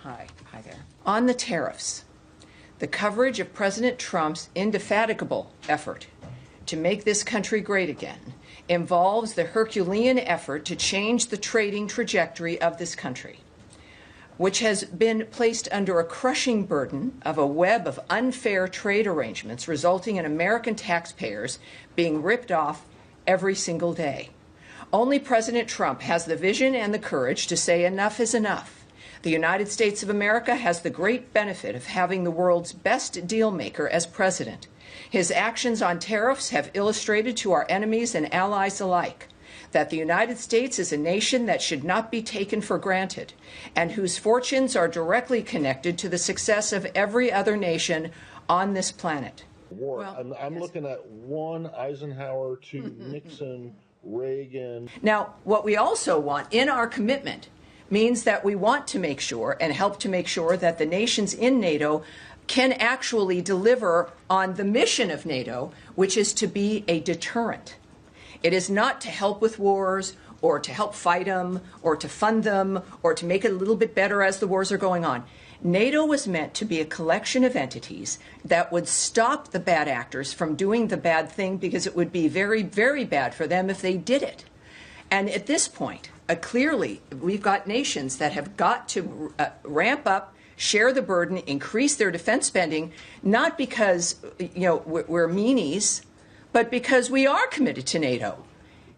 Hi there. On the tariffs, the coverage of President Trump's indefatigable effort to make this country great again involves the Herculean effort to change the trading trajectory of this country, which has been placed under a crushing burden of a web of unfair trade arrangements resulting in American taxpayers being ripped off every single day. Only President Trump has the vision and the courage to say enough is enough. The United States of America has the great benefit of having the world's best deal maker as president. His actions on tariffs have illustrated to our enemies and allies alike that the United States is a nation that should not be taken for granted and whose fortunes are directly connected to the success of every other nation on this planet. Well, I'm looking at one Eisenhower to Nixon, Reagan. Now, what we also want in our commitment means that we want to make sure and help to make sure that the nations in NATO can actually deliver on the mission of NATO, which is to be a deterrent. It is not to help with wars or to help fight them or to fund them or to make it a little bit better as the wars are going on. NATO was meant to be a collection of entities that would stop the bad actors from doing the bad thing, because it would be very, very bad for them if they did it. And at this point, clearly, we've got nations that have got to ramp up, share the burden, increase their defense spending, not because we're meanies, but because we are committed to NATO.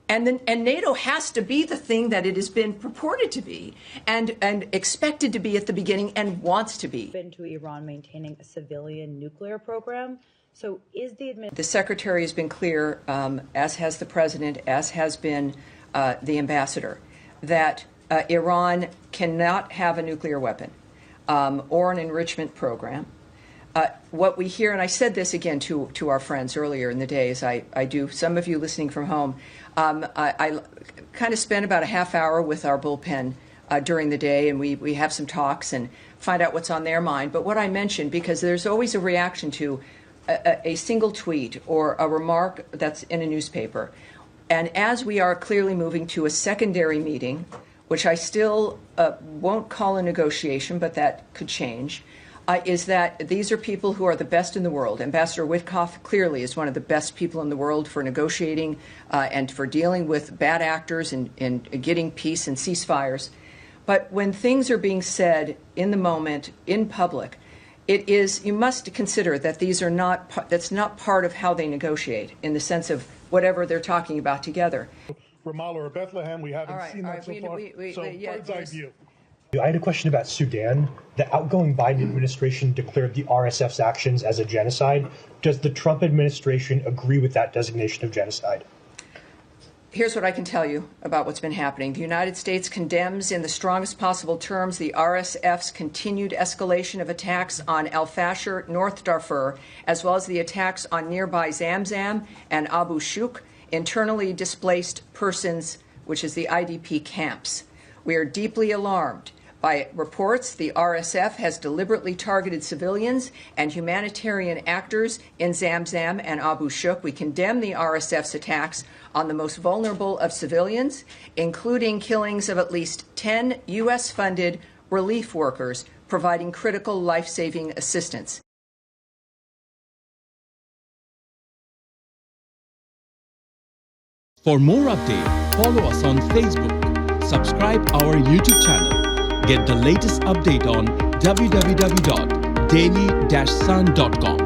And NATO has to be the thing that it has been purported to be and expected to be at the beginning and wants to be. To Iran maintaining a civilian nuclear program. So is the Secretary has been clear, as has the President, as has been the Ambassador, that Iran cannot have a nuclear weapon or an enrichment program. What we hear, and I said this again to our friends earlier in the day, as I do, some of you listening from home, I kind of spend about a half hour with our bullpen during the day, and we have some talks and find out what's on their mind. But what I mentioned, because there's always a reaction to a single tweet or a remark that's in a newspaper. And as we are clearly moving to a secondary meeting, which I still won't call a negotiation, but that could change, is that these are people who are the best in the world. Ambassador Witkoff clearly is one of the best people in the world for negotiating and for dealing with bad actors and getting peace and ceasefires. But when things are being said in the moment, in public, you must consider that that's not part of how they negotiate, in the sense of whatever they're talking about together. Ramallah or Bethlehem, we haven't seen that so far. Bird's eye view. I had a question about Sudan. The outgoing Biden administration declared the RSF's actions as a genocide. Does the Trump administration agree with that designation of genocide? Here's what I can tell you about what's been happening. The United States condemns in the strongest possible terms the RSF's continued escalation of attacks on Al-Fashir, North Darfur, as well as the attacks on nearby Zamzam and Abu Shuk, internally displaced persons, which is the IDP camps. We are deeply alarmed by reports the RSF has deliberately targeted civilians and humanitarian actors in Zamzam and Abu Shuk. We condemn the RSF's attacks on the most vulnerable of civilians, including killings of at least 10 U.S.-funded relief workers providing critical life-saving assistance. For more updates, follow us on Facebook, subscribe our YouTube channel, get the latest update on www.daily-sun.com.